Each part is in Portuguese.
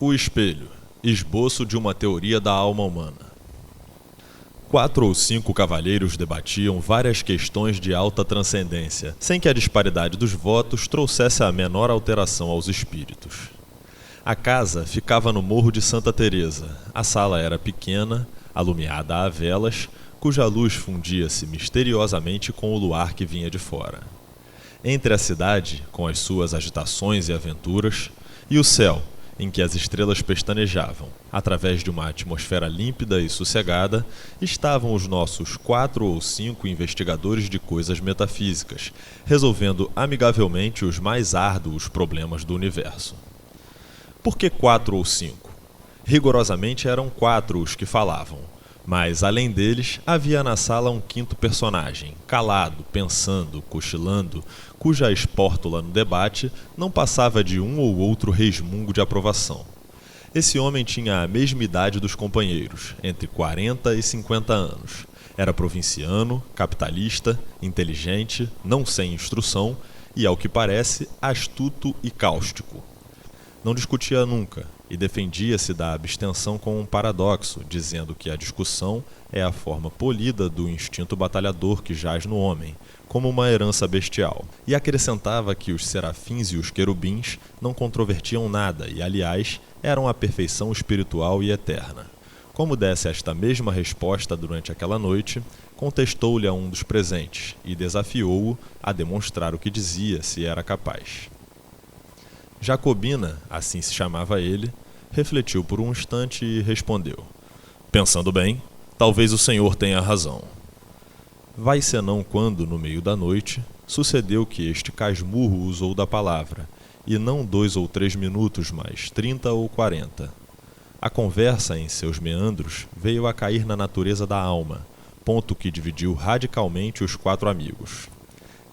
O espelho, esboço de uma teoria da alma humana. 4 ou 5 cavalheiros debatiam várias questões de alta transcendência, sem que a disparidade dos votos trouxesse a menor alteração aos espíritos. A casa ficava no Morro de Santa Teresa. A sala era pequena, alumiada a velas, cuja luz fundia-se misteriosamente com o luar que vinha de fora. Entre a cidade, com as suas agitações e aventuras, e o céu, em que as estrelas pestanejavam, através de uma atmosfera límpida e sossegada, estavam os nossos 4 ou 5 investigadores de coisas metafísicas, resolvendo amigavelmente os mais árduos problemas do universo. Por que 4 ou 5? Rigorosamente eram 4 os que falavam, mas, além deles, havia na sala um quinto personagem, calado, pensando, cochilando, cuja espórtula no debate não passava de um ou outro resmungo de aprovação. Esse homem tinha a mesma idade dos companheiros, entre 40 e 50 anos. Era provinciano, capitalista, inteligente, não sem instrução e, ao que parece, astuto e cáustico. Não discutia nunca e defendia-se da abstenção com um paradoxo, dizendo que a discussão é a forma polida do instinto batalhador que jaz no homem, como uma herança bestial. E acrescentava que os serafins e os querubins não controvertiam nada e, aliás, eram a perfeição espiritual e eterna. Como desse esta mesma resposta durante aquela noite, contestou-lhe a um dos presentes e desafiou-o a demonstrar o que dizia, se era capaz. Jacobina, assim se chamava ele, refletiu por um instante e respondeu: "Pensando bem, talvez o senhor tenha razão." Vai senão quando, no meio da noite, sucedeu que este casmurro usou da palavra, e não 2 ou 3 minutos, mas 30 ou 40. A conversa, em seus meandros, veio a cair na natureza da alma, ponto que dividiu radicalmente os 4 amigos.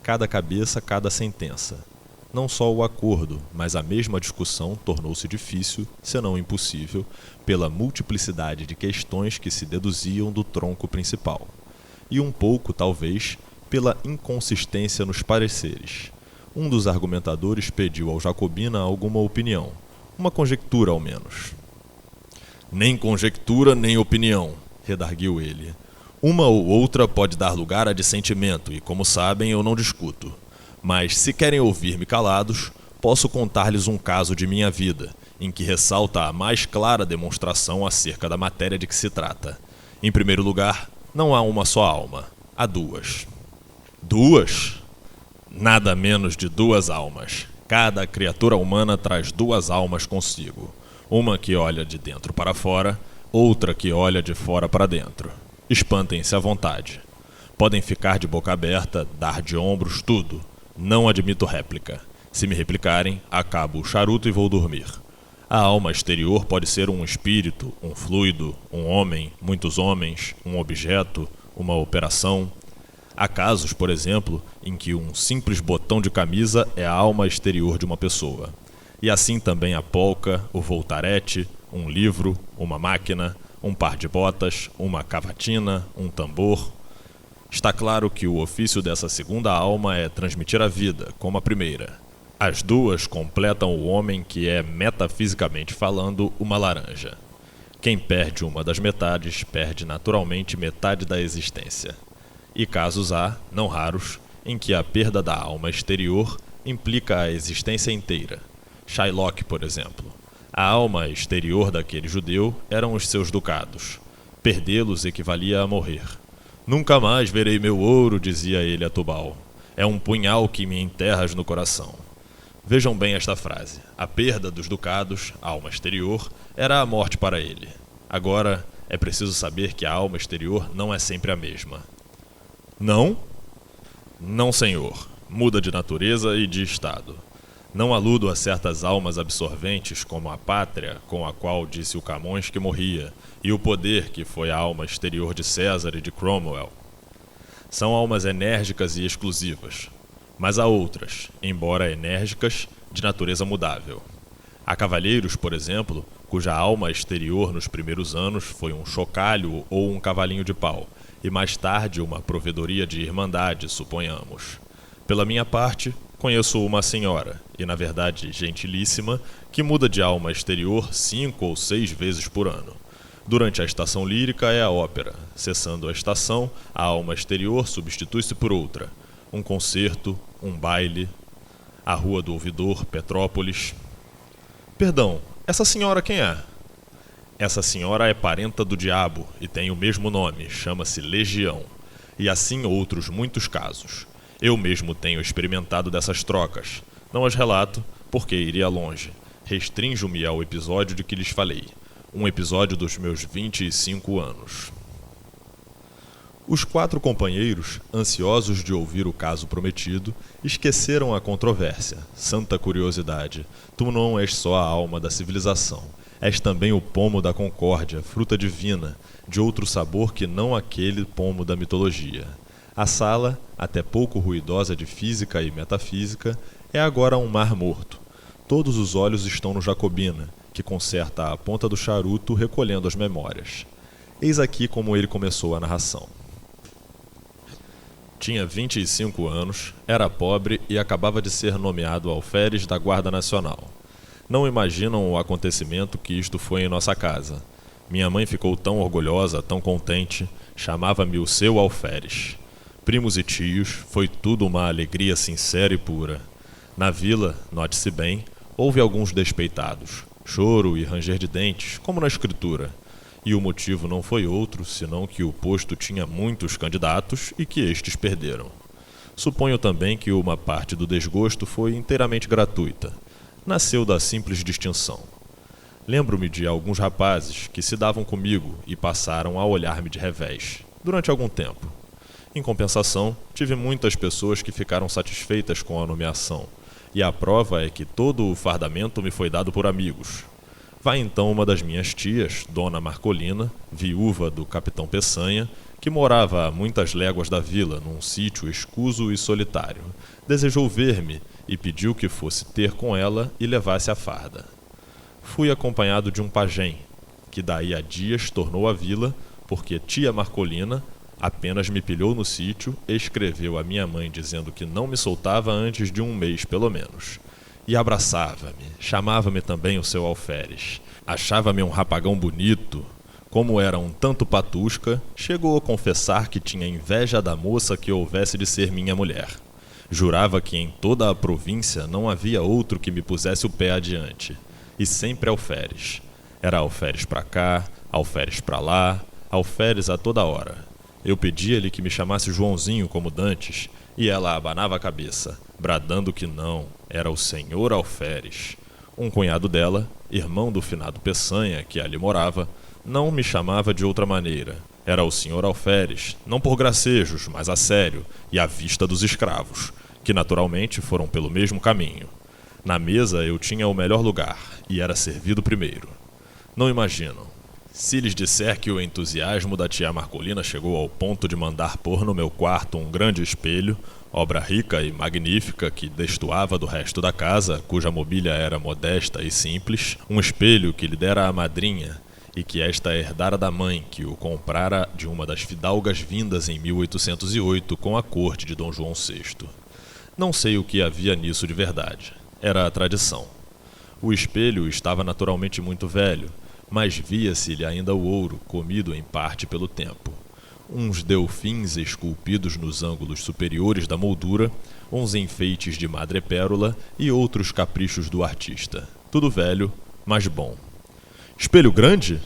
Cada cabeça, cada sentença. Não só o acordo, mas a mesma discussão tornou-se difícil, senão impossível, pela multiplicidade de questões que se deduziam do tronco principal. E um pouco, talvez, pela inconsistência nos pareceres. Um dos argumentadores pediu ao Jacobina alguma opinião, uma conjectura ao menos. "Nem conjectura, nem opinião", redarguiu ele. "Uma ou outra pode dar lugar a dissentimento, e, como sabem, eu não discuto. Mas, se querem ouvir-me calados, posso contar-lhes um caso de minha vida, em que ressalta a mais clara demonstração acerca da matéria de que se trata. Em primeiro lugar, não há uma só alma, há 2. 2? Nada menos de 2 almas. Cada criatura humana traz 2 almas consigo. Uma que olha de dentro para fora, outra que olha de fora para dentro. Espantem-se à vontade. Podem ficar de boca aberta, dar de ombros, tudo. Não admito réplica. Se me replicarem, acabo o charuto e vou dormir. A alma exterior pode ser um espírito, um fluido, um homem, muitos homens, um objeto, uma operação. Há casos, por exemplo, em que um simples botão de camisa é a alma exterior de uma pessoa. E assim também a polca, o voltarete, um livro, uma máquina, um par de botas, uma cavatina, um tambor. Está claro que o ofício dessa segunda alma é transmitir a vida, como a primeira. As 2 completam o homem que é, metafisicamente falando, uma laranja. Quem perde uma das metades, perde naturalmente metade da existência. E casos há, não raros, em que a perda da alma exterior implica a existência inteira. Shylock, por exemplo. A alma exterior daquele judeu eram os seus ducados. Perdê-los equivalia a morrer. "Nunca mais verei meu ouro", dizia ele a Tubal. "É um punhal que me enterras no coração." Vejam bem esta frase. A perda dos ducados, a alma exterior, era a morte para ele. Agora, é preciso saber que a alma exterior não é sempre a mesma. Não? Não, senhor. Muda de natureza e de estado. Não aludo a certas almas absorventes como a pátria, com a qual disse o Camões que morria, e o poder, que foi a alma exterior de César e de Cromwell. São almas enérgicas e exclusivas, mas há outras, embora enérgicas, de natureza mudável. Há cavalheiros, por exemplo, cuja alma exterior nos primeiros anos foi um chocalho ou um cavalinho de pau, e mais tarde uma provedoria de irmandade, suponhamos. Pela minha parte, Conheço uma senhora, e na verdade gentilíssima, que muda de alma exterior 5 ou 6 vezes por ano. Durante a estação lírica é a ópera. Cessando a estação, a alma exterior substitui-se por outra. Um concerto, um baile, a Rua do Ouvidor, Petrópolis. Perdão, essa senhora quem é? Essa senhora é parenta do diabo e tem o mesmo nome, chama-se Legião. E assim outros muitos casos. Eu mesmo tenho experimentado dessas trocas. Não as relato, porque iria longe. Restrinjo-me ao episódio de que lhes falei. Um episódio dos meus 25 anos. Os 4 companheiros, ansiosos de ouvir o caso prometido, esqueceram a controvérsia. Santa curiosidade, tu não és só a alma da civilização. És também o pomo da concórdia, fruta divina, de outro sabor que não aquele pomo da mitologia. A sala, até pouco ruidosa de física e metafísica, é agora um mar morto. Todos os olhos estão no Jacobina, que conserta a ponta do charuto recolhendo as memórias. Eis aqui como ele começou a narração. Tinha 25 anos, era pobre e acabava de ser nomeado alferes da Guarda Nacional. Não imaginam o acontecimento que isto foi em nossa casa. Minha mãe ficou tão orgulhosa, tão contente, chamava-me o seu alferes. Primos e tios, foi tudo uma alegria sincera e pura. Na vila, note-se bem, houve alguns despeitados, choro e ranger de dentes, como na escritura. E o motivo não foi outro, senão que o posto tinha muitos candidatos e que estes perderam. Suponho também que uma parte do desgosto foi inteiramente gratuita. Nasceu da simples distinção. Lembro-me de alguns rapazes que se davam comigo e passaram a olhar-me de revés, durante algum tempo. Em compensação, tive muitas pessoas que ficaram satisfeitas com a nomeação, e a prova é que todo o fardamento me foi dado por amigos. Vai então uma das minhas tias, Dona Marcolina, viúva do capitão Peçanha, que morava a muitas léguas da vila, num sítio escuso e solitário. Desejou ver-me e pediu que fosse ter com ela e levasse a farda. Fui acompanhado de um pajem, que daí a dias tornou à vila, porque tia Marcolina apenas me pilhou no sítio e escreveu à minha mãe dizendo que não me soltava antes de 1 mês pelo menos. E abraçava-me, chamava-me também o seu alferes. Achava-me um rapagão bonito. Como era um tanto patusca, chegou a confessar que tinha inveja da moça que houvesse de ser minha mulher. Jurava que em toda a província não havia outro que me pusesse o pé adiante. E sempre alferes. Era alferes pra cá, alferes pra lá, alferes a toda hora. Eu pedia-lhe que me chamasse Joãozinho como dantes, e ela abanava a cabeça, bradando que não, era o senhor alferes. Um cunhado dela, irmão do finado Peçanha, que ali morava, não me chamava de outra maneira. Era o senhor alferes, não por gracejos, mas a sério, e à vista dos escravos, que naturalmente foram pelo mesmo caminho. Na mesa eu tinha o melhor lugar, e era servido primeiro. Não imaginam. Se lhes disser que o entusiasmo da tia Marcolina chegou ao ponto de mandar pôr no meu quarto um grande espelho, obra rica e magnífica que destoava do resto da casa, cuja mobília era modesta e simples, um espelho que lhe dera a madrinha e que esta herdara da mãe, que o comprara de uma das fidalgas vindas em 1808 com a corte de Dom João VI. Não sei o que havia nisso de verdade. Era a tradição. O espelho estava naturalmente muito velho, mas via-se-lhe ainda o ouro, comido em parte pelo tempo. Uns delfins esculpidos nos ângulos superiores da moldura, uns enfeites de madrepérola e outros caprichos do artista. Tudo velho, mas bom. Espelho grande?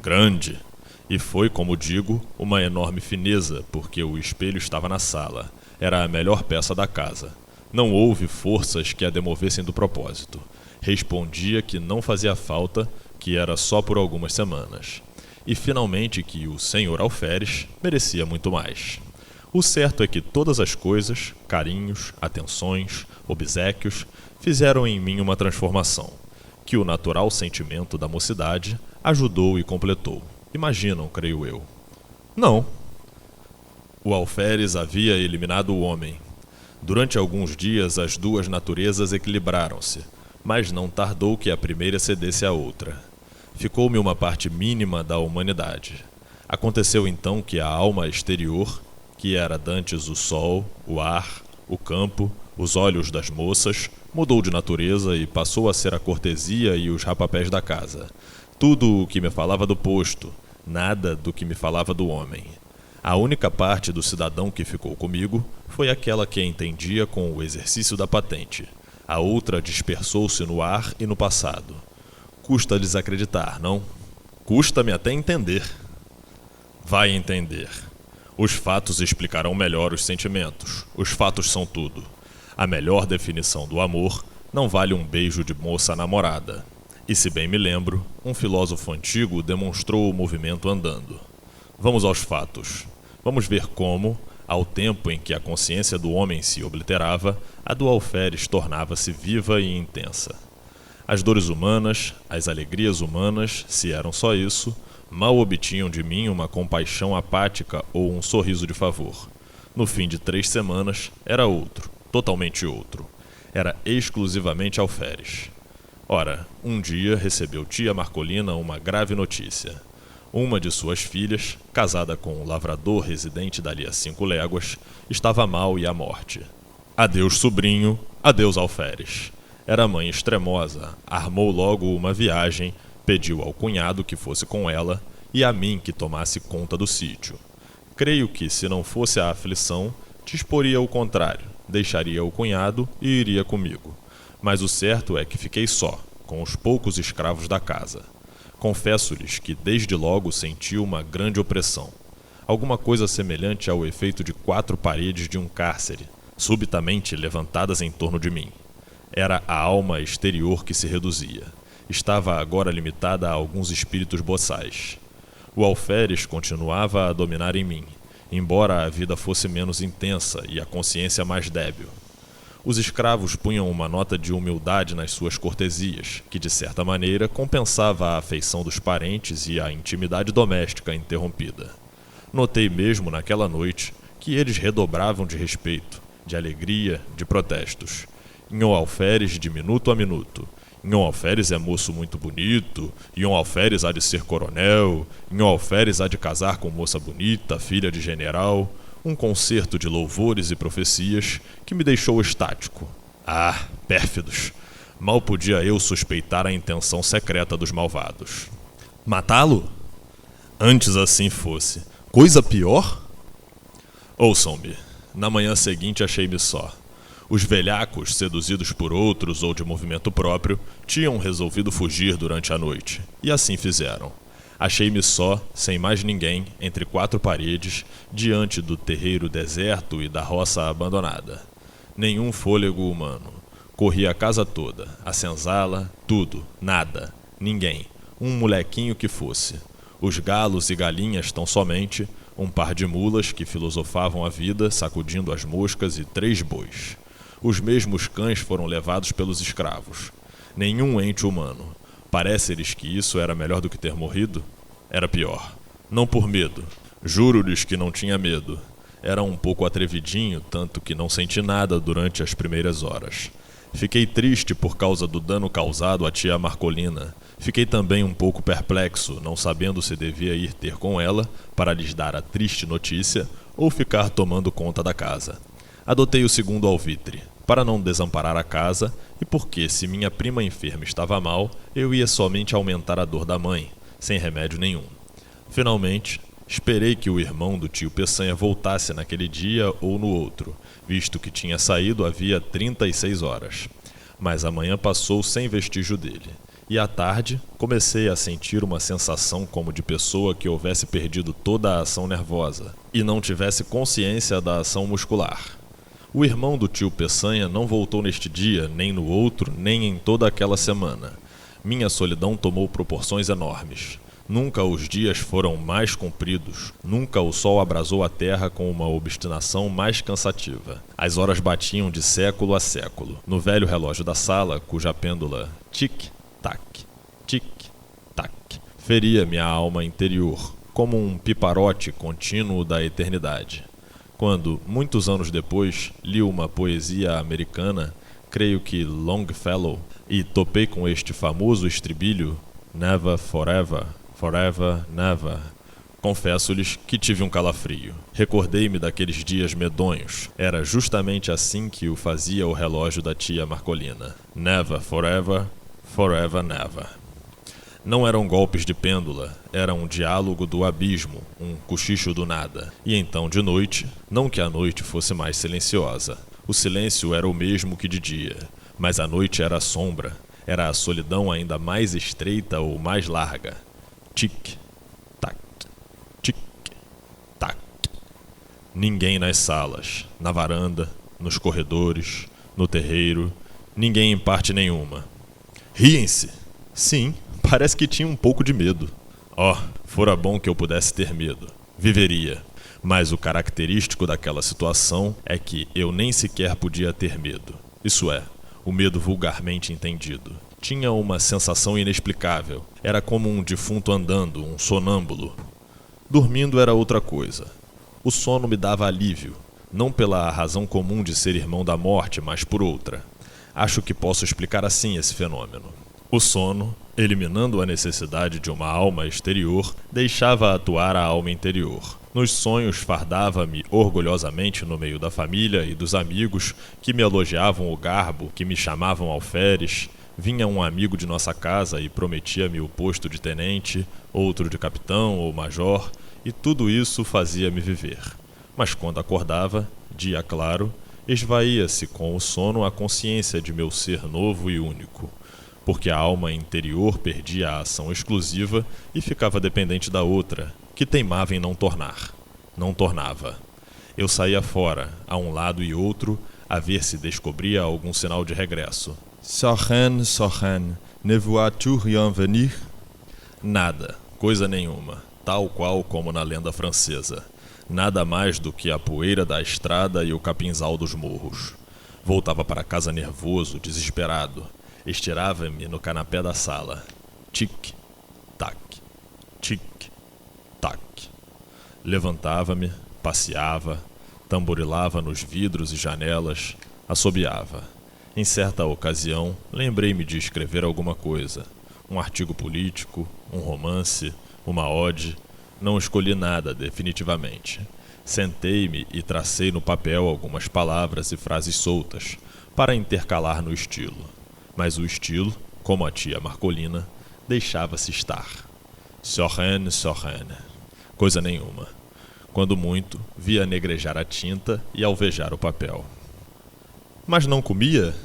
Grande. E foi, como digo, uma enorme fineza, porque o espelho estava na sala. Era a melhor peça da casa. Não houve forças que a demovessem do propósito. Respondia que não fazia falta, que era só por algumas semanas. E finalmente que o senhor alferes merecia muito mais. O certo é que todas as coisas, carinhos, atenções, obséquios, fizeram em mim uma transformação, que o natural sentimento da mocidade ajudou e completou. Imaginam, creio eu. Não. O alferes havia eliminado o homem. Durante alguns dias as duas naturezas equilibraram-se, mas não tardou que a primeira cedesse à outra. Ficou-me uma parte mínima da humanidade. Aconteceu então que a alma exterior, que era dantes o sol, o ar, o campo, Os olhos das moças mudou de natureza e passou a ser a cortesia e os rapapés da casa. Tudo o que me falava do posto, nada do que me falava do homem. A única parte do cidadão que ficou comigo foi aquela que entendia com o exercício da patente. A outra dispersou-se no ar e no passado. Custa-lhes acreditar, não? Custa-me até entender. Vai entender. Os fatos explicarão melhor os sentimentos. Os fatos são tudo. A melhor definição do amor não vale um beijo de moça namorada. E se bem me lembro, um filósofo antigo demonstrou o movimento andando. Vamos aos fatos. Vamos ver como, ao tempo em que a consciência do homem se obliterava, a do alferes tornava-se viva e intensa. As dores humanas, as alegrias humanas, se eram só isso, mal obtinham de mim uma compaixão apática ou um sorriso de favor. No fim de 3 semanas, era outro, totalmente outro. Era exclusivamente alferes. Ora, um dia recebeu tia Marcolina uma grave notícia. Uma de suas filhas, casada com um lavrador residente dali a 5 léguas, estava mal e à morte. Adeus, sobrinho, adeus, alferes. Era mãe extremosa, armou logo uma viagem, pediu ao cunhado que fosse com ela e a mim que tomasse conta do sítio. Creio que, se não fosse a aflição, disporia o contrário, deixaria o cunhado e iria comigo. Mas o certo é que fiquei só, com os poucos escravos da casa. Confesso-lhes que desde logo senti uma grande opressão. Alguma coisa semelhante ao efeito de 4 paredes de um cárcere, subitamente levantadas em torno de mim. Era a alma exterior que se reduzia. Estava agora limitada a alguns espíritos boçais. O alferes continuava a dominar em mim, embora a vida fosse menos intensa e a consciência mais débil. Os escravos punham uma nota de humildade nas suas cortesias, que de certa maneira compensava a afeição dos parentes e a intimidade doméstica interrompida. Notei mesmo naquela noite que eles redobravam de respeito, de alegria, de protestos. Nhô alferes de minuto a minuto. Nhô alferes é moço muito bonito, Nhô alferes há de ser coronel, Nhô alferes há de casar com moça bonita, filha de general. Um concerto de louvores e profecias que me deixou estático. Ah, pérfidos! Mal podia eu suspeitar a intenção secreta dos malvados. Matá-lo? Antes assim fosse. Coisa pior? Ouçam-me. Na manhã seguinte achei-me só. Os velhacos, seduzidos por outros ou de movimento próprio, tinham resolvido fugir durante a noite. E assim fizeram. Achei-me só, sem mais ninguém, entre 4 paredes, diante do terreiro deserto e da roça abandonada. Nenhum fôlego humano. Corri a casa toda, a senzala, tudo, nada, ninguém, um molequinho que fosse. Os galos e galinhas tão somente, um par de mulas que filosofavam a vida, sacudindo as moscas e 3 bois. Os mesmos cães foram levados pelos escravos. Nenhum ente humano. Parece-lhes que isso era melhor do que ter morrido? Era pior. Não por medo. Juro-lhes que não tinha medo. Era um pouco atrevidinho, tanto que não senti nada durante as primeiras horas. Fiquei triste por causa do dano causado à tia Marcolina. Fiquei também um pouco perplexo, não sabendo se devia ir ter com ela para lhes dar a triste notícia ou ficar tomando conta da casa. Adotei o segundo alvitre, para não desamparar a casa e porque, se minha prima enferma estava mal, eu ia somente aumentar a dor da mãe, sem remédio nenhum. Finalmente, esperei que o irmão do tio Peçanha voltasse naquele dia ou no outro, visto que tinha saído havia 36 horas. Mas a manhã passou sem vestígio dele, e à tarde comecei a sentir uma sensação como de pessoa que houvesse perdido toda a ação nervosa e não tivesse consciência da ação muscular. O irmão do tio Peçanha não voltou neste dia, nem no outro, nem em toda aquela semana. Minha solidão tomou proporções enormes. Nunca os dias foram mais compridos, nunca o sol abrasou a terra com uma obstinação mais cansativa. As horas batiam de século a século, no velho relógio da sala, cuja pêndula tic-tac, tic-tac, feria minha alma interior, como um piparote contínuo da eternidade. Quando, muitos anos depois, li uma poesia americana, creio que Longfellow, e topei com este famoso estribilho, Never, forever, forever, never, Confesso-lhes que tive um calafrio. Recordei-me daqueles dias medonhos. Era justamente assim que o fazia o relógio da tia Marcolina. Never, forever, forever, never. Não eram golpes de pêndula, era um diálogo do abismo, um cochicho do nada. E então de noite, não que a noite fosse mais silenciosa. O silêncio era o mesmo que de dia, mas a noite era a sombra, era a solidão ainda mais estreita ou mais larga. Tic, tac, tic, tac. Ninguém nas salas, na varanda, nos corredores, no terreiro, ninguém em parte nenhuma. Riem-se! Sim, parece que tinha um pouco de medo. Fora bom que eu pudesse ter medo. Viveria. Mas o característico daquela situação é que eu nem sequer podia ter medo. Isso é, o medo vulgarmente entendido. Tinha uma sensação inexplicável. Era como um defunto andando, um sonâmbulo. Dormindo era outra coisa. O sono me dava alívio, não pela razão comum de ser irmão da morte, mas por outra. Acho que posso explicar assim esse fenômeno. O sono, eliminando a necessidade de uma alma exterior, deixava atuar a alma interior. Nos sonhos fardava-me orgulhosamente no meio da família e dos amigos que me elogiavam o garbo, que me chamavam alferes. Vinha um amigo de nossa casa e prometia-me o posto de tenente, outro de capitão ou major, e tudo isso fazia-me viver. Mas quando acordava, dia claro, esvaía-se com o sono a consciência de meu ser novo e único, porque a alma interior perdia a ação exclusiva e ficava dependente da outra, que teimava em não tornar. Não tornava. Eu saía fora, a um lado e outro, a ver se descobria algum sinal de regresso. Sorren, ne vois-tu rien venir? Nada, coisa nenhuma, tal qual como na lenda francesa. Nada mais do que a poeira da estrada e o capinzal dos morros. Voltava para casa nervoso, desesperado. Estirava-me no canapé da sala. Tic, tac, tic, tac. Levantava-me, passeava, tamborilava nos vidros e janelas, assobiava. Em certa ocasião, lembrei-me de escrever alguma coisa. Um artigo político, um romance, uma ode. Não escolhi nada definitivamente. Sentei-me e tracei no papel algumas palavras e frases soltas, para intercalar no estilo. Mas o estilo, como a tia Marcolina, deixava-se estar. Sorren. Coisa nenhuma. Quando muito, via negrejar a tinta e alvejar o papel. Mas não comia?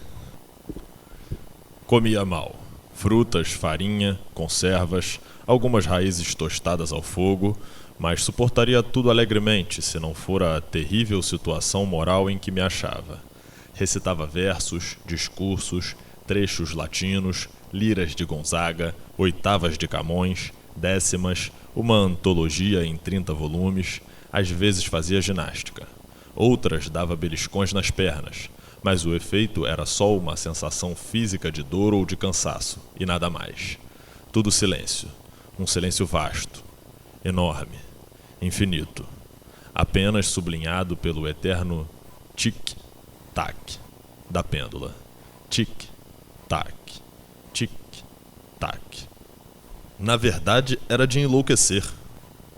Comia mal. Frutas, farinha, conservas, algumas raízes tostadas ao fogo, mas suportaria tudo alegremente se não fora a terrível situação moral em que me achava. Recitava versos, discursos, trechos latinos, liras de Gonzaga, oitavas de Camões, décimas, uma antologia em 30 volumes, às vezes fazia ginástica. Outras dava beliscões nas pernas, mas o efeito era só uma sensação física de dor ou de cansaço, e nada mais. Tudo silêncio, um silêncio vasto, enorme, infinito, apenas sublinhado pelo eterno tic-tac da pêndula. Tic-tac, tic-tac. Na verdade, era de enlouquecer.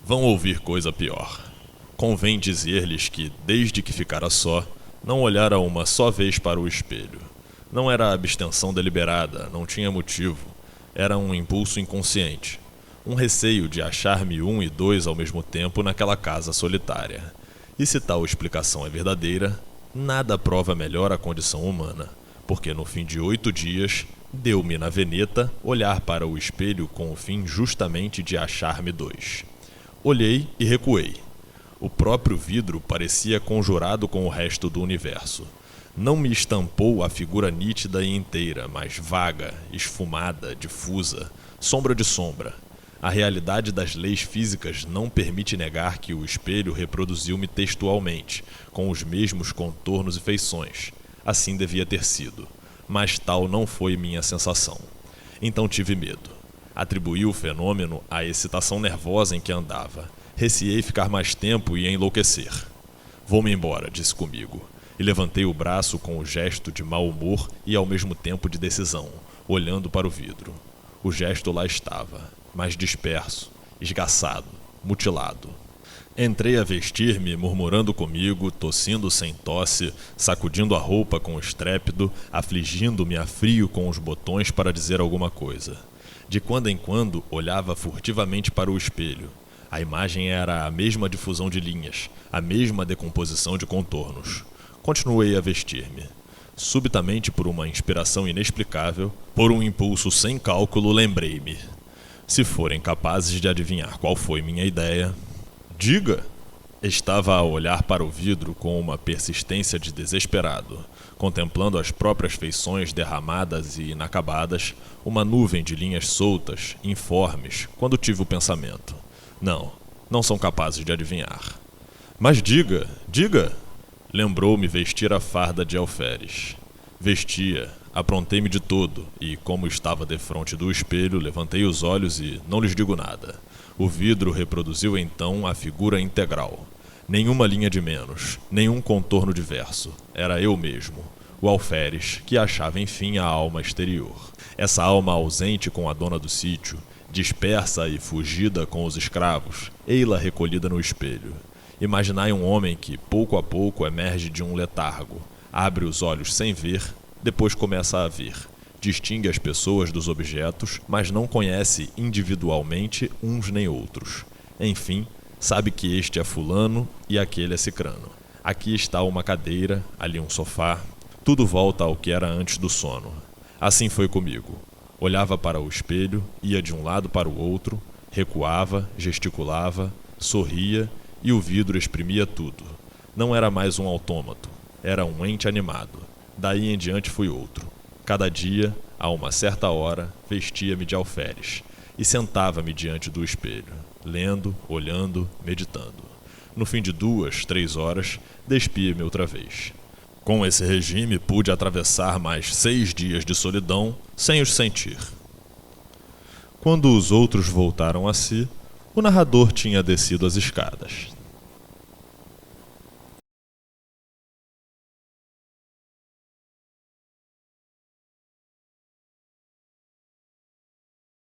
Vão ouvir coisa pior. Convém dizer-lhes que, desde que ficara só, não olhara uma só vez para o espelho. Não era abstenção deliberada, não tinha motivo. Era um impulso inconsciente. Um receio de achar-me um e dois ao mesmo tempo naquela casa solitária. E se tal explicação é verdadeira, nada prova melhor a condição humana, porque no fim de 8 dias, deu-me na veneta olhar para o espelho com o fim justamente de achar-me dois. Olhei e recuei. O próprio vidro parecia conjurado com o resto do universo. Não me estampou a figura nítida e inteira, mas vaga, esfumada, difusa, sombra de sombra. A realidade das leis físicas não permite negar que o espelho reproduziu-me textualmente, com os mesmos contornos e feições. Assim devia ter sido. Mas tal não foi minha sensação. Então tive medo. Atribuí o fenômeno à excitação nervosa em que andava. Receei ficar mais tempo e enlouquecer. Vou-me embora, disse comigo, e levantei o braço com o gesto de mau humor e ao mesmo tempo de decisão, olhando para o vidro. O gesto lá estava, mas disperso, esgaçado, mutilado. Entrei a vestir-me, murmurando comigo, tossindo sem tosse, sacudindo a roupa com estrépito, afligindo-me a frio com os botões para dizer alguma coisa. De quando em quando, olhava furtivamente para o espelho. A imagem era a mesma difusão de linhas, a mesma decomposição de contornos. Continuei a vestir-me. Subitamente, por uma inspiração inexplicável, por um impulso sem cálculo, lembrei-me. Se forem capazes de adivinhar qual foi minha ideia... Diga! Estava a olhar para o vidro com uma persistência de desesperado, contemplando as próprias feições derramadas e inacabadas, uma nuvem de linhas soltas, informes, quando tive o pensamento. Não são capazes de adivinhar. Mas diga, diga! Lembrou-me vestir a farda de alferes. Vestia, aprontei-me de todo, e como estava defronte do espelho, levantei os olhos e não lhes digo nada. O vidro reproduziu então a figura integral. Nenhuma linha de menos, nenhum contorno diverso. Era eu mesmo, o alferes, que achava enfim a alma exterior. Essa alma ausente com a dona do sítio, dispersa e fugida com os escravos, ei-la recolhida no espelho. Imaginai um homem que, pouco a pouco, emerge de um letargo, abre os olhos sem ver, depois começa a ver. Distingue as pessoas dos objetos, mas não conhece individualmente uns nem outros. Enfim, sabe que este é fulano e aquele é cicrano. Aqui está uma cadeira, ali um sofá. Tudo volta ao que era antes do sono. Assim foi comigo. Olhava para o espelho, ia de um lado para o outro, recuava, gesticulava, sorria e o vidro exprimia tudo. Não era mais um autômato, era um ente animado. Daí em diante fui outro. Cada dia, a uma certa hora, vestia-me de alferes e sentava-me diante do espelho, lendo, olhando, meditando. No fim de 2, 3 horas, despia-me outra vez. Com esse regime, pude atravessar mais 6 dias de solidão sem os sentir. Quando os outros voltaram a si, o narrador tinha descido as escadas.